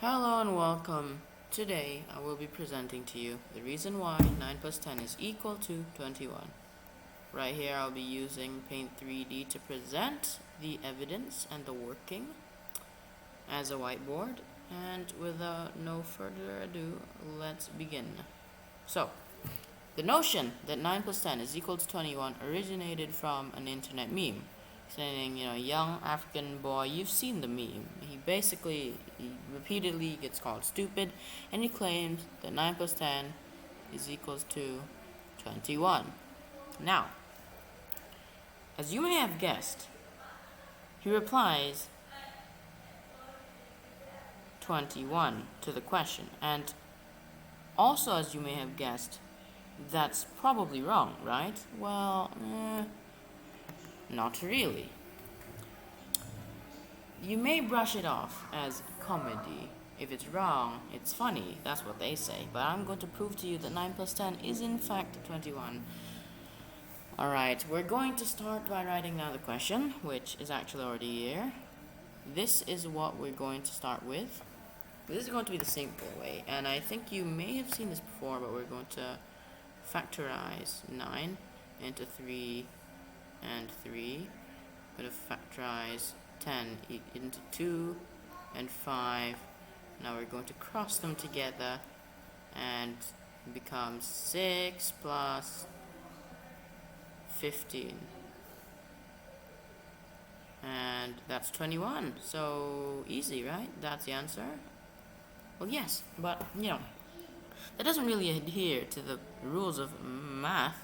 Hello and welcome. Today I will be presenting to you the reason why 9 plus 10 is equal to 21. Right here I'll be using Paint 3D to present the evidence and the working as a whiteboard. And without no further ado, let's begin. So, the notion that 9 plus 10 is equal to 21 originated from an internet meme. Saying, young African boy, you've seen the meme. He repeatedly gets called stupid, and he claims that 9 plus 10 is equals to 21. Now, as you may have guessed, he replies 21 to the question, and also, as you may have guessed, that's probably wrong, right? Well, not really. You may brush it off as comedy. If it's wrong, it's funny. That's what they say. But I'm going to prove to you that 9 plus 10 is in fact 21. Alright, we're going to start by writing down the question, which is actually already here. This is what we're going to start with. This is going to be the simple way, and I think you may have seen this before, but we're going to factorize 9 into 3 and 3. We're going to factorize 10 into 2 and 5. Now we're going to cross them together and it becomes 6 plus 15. And that's 21. So easy, right? That's the answer. Well, yes, but that doesn't really adhere to the rules of math.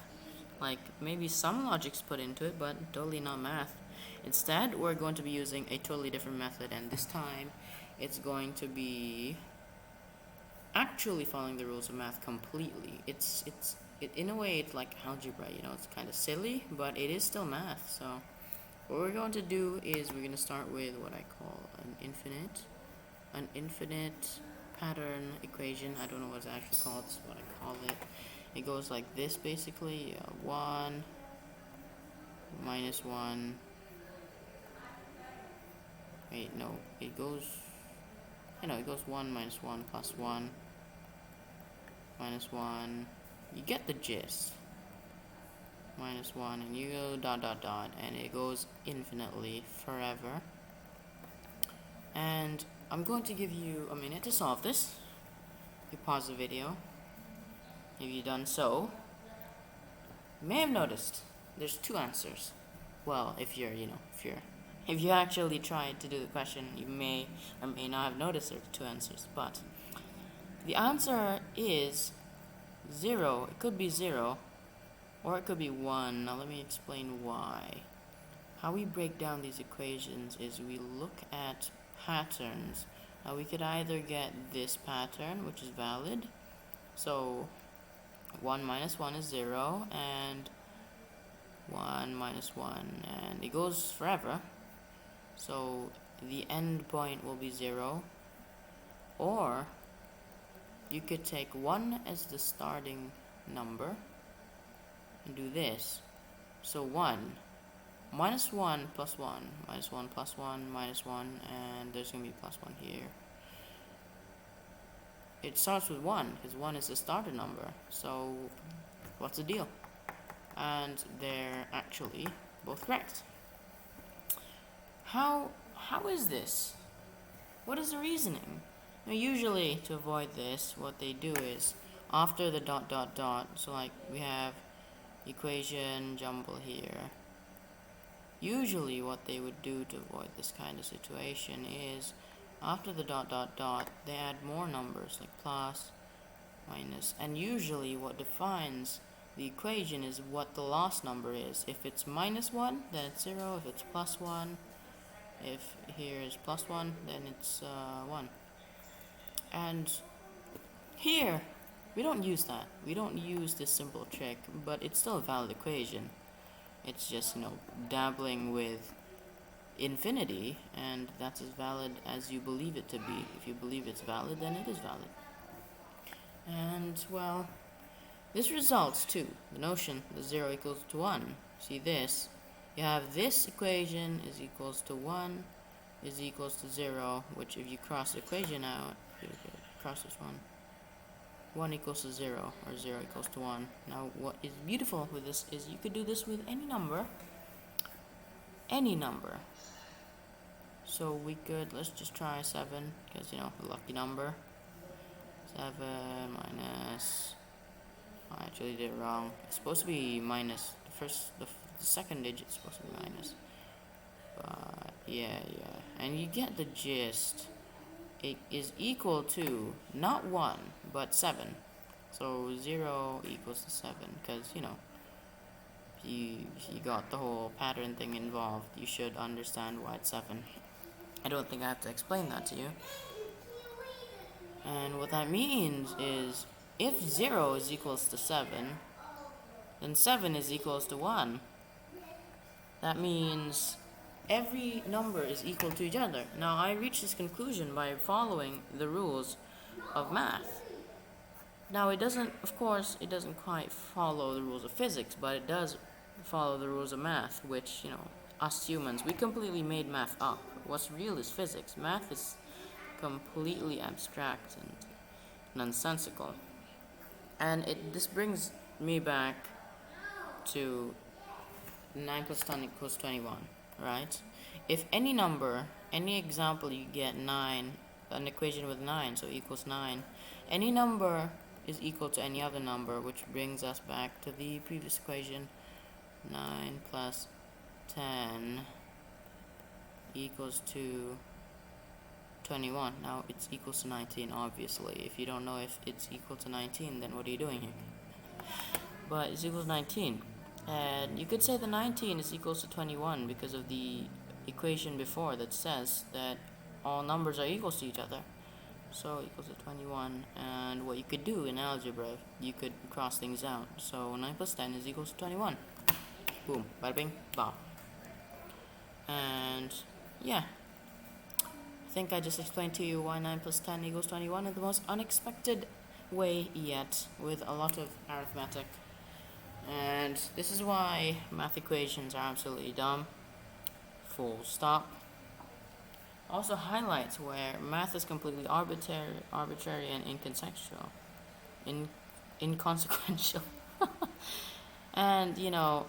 Like, maybe some logic's put into it, but totally not math. Instead, we're going to be using a totally different method, and this time it's going to be actually following the rules of math completely. In a way, it's like algebra, it's kind of silly, but it is still math. So what we're going to do is we're going to start with what I call an infinite pattern equation. I don't know what it's actually called. That's what I call it. It goes like this, basically. 1 minus 1. Wait, no. It goes 1 minus 1 plus 1 minus 1. You get the gist. Minus 1, and you go dot dot dot, and it goes infinitely forever. And I'm going to give you a minute to solve this. You pause the video. If you've done so, you may have noticed there's two answers. Well, if you actually tried to do the question, you may or may not have noticed there's two answers. But the answer is 0. It could be 0, or it could be 1. Now let me explain why. How we break down these equations is we look at patterns. Now we could either get this pattern, which is valid. So 1 minus 1 is 0, and 1 minus 1, and it goes forever. So the end point will be 0. Or you could take 1 as the starting number and do this. So 1 minus 1 plus 1, minus 1 plus 1, minus 1, and there's going to be plus 1 here. It starts with 1, because 1 is the starter number. So what's the deal? And they're actually both correct. How is this? What is the reasoning? Now, usually, to avoid this, what they do is, after the dot dot dot, so like we have equation jumble here. Usually what they would do to avoid this kind of situation is, after the dot dot dot, they add more numbers like plus, minus, and usually what defines the equation is what the last number is. If it's minus 1, then it's 0. If it's plus 1, if here is plus 1, then it's 1. And here, we don't use that. We don't use this simple trick, but it's still a valid equation. It's just, dabbling with infinity, and that's as valid as you believe it to be. If you believe it's valid, then it is valid. And, well, this results to the notion that 0 equals to 1. See this? You have this equation is equals to 1 is equals to 0, which if you cross the equation out, cross this one. 1 equals to 0, or 0 equals to 1. Now what is beautiful with this is you could do this with any number. Any number. So we could, let's just try 7, because, you know, a lucky number. 7 minus, I actually did it wrong. It's supposed to be minus. The second digit is supposed to be minus. But yeah. And you get the gist. It is equal to not 1, but 7. So 0 equals to 7, because, you know, if you got the whole pattern thing involved, you should understand why it's 7. I don't think I have to explain that to you. And what that means is, if 0 is equals to 7, then 7 is equals to 1. That means every number is equal to each other. Now, I reached this conclusion by following the rules of math. Now, it doesn't, of course, it doesn't quite follow the rules of physics, but it does follow the rules of math, which, you know, us humans, we completely made math up. What's real is physics. Math is completely abstract and nonsensical. And this brings me back to 9 plus 10 equals 21, right? If any number, any example you get 9, an equation with 9, so equals 9, any number is equal to any other number, which brings us back to the previous equation. 9 plus 10 equals to 21. Now it's equals to 19, obviously. If you don't know if it's equal to 19, then what are you doing here? But it's equals to 19. And you could say the 19 is equals to 21 because of the equation before that says that all numbers are equal to each other. So equals to 21. And what you could do in algebra, you could cross things out. So 9 plus 10 is equals to 21. Boom. Bada bing. Bow. And yeah. I think I just explained to you why 9 plus 10 equals 21 in the most unexpected way yet, with a lot of arithmetic. And this is why math equations are absolutely dumb. Full stop. Also highlights where math is completely arbitrary and inconsequential. And, you know,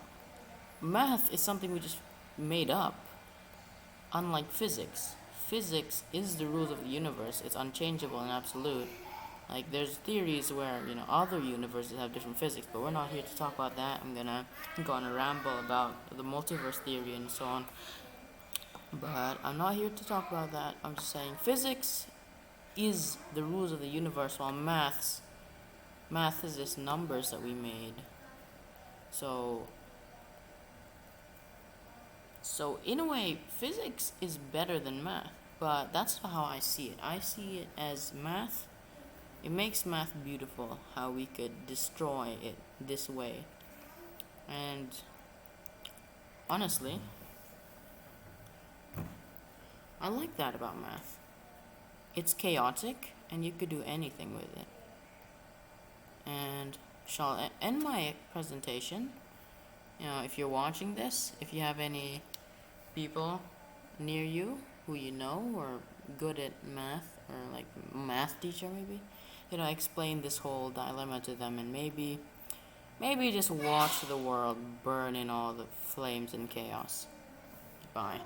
math is something we just made up. Unlike physics. Physics is the rules of the universe. It's unchangeable and absolute. Like, there's theories where, you know, other universes have different physics, but we're not here to talk about that. I'm gonna go on a ramble about the multiverse theory and so on. But I'm not here to talk about that. I'm just saying physics is the rules of the universe, while math is just numbers that we made. So in a way, physics is better than math, but that's how I see it. I see it as math. It makes math beautiful, how we could destroy it this way. And honestly, I like that about math. It's chaotic, and you could do anything with it. And shall end my presentation. You know, if you're watching this, if you have any people near you who you know or good at math, or like math teacher maybe, you know, explain this whole dilemma to them, and maybe just watch the world burn in all the flames and chaos. Bye.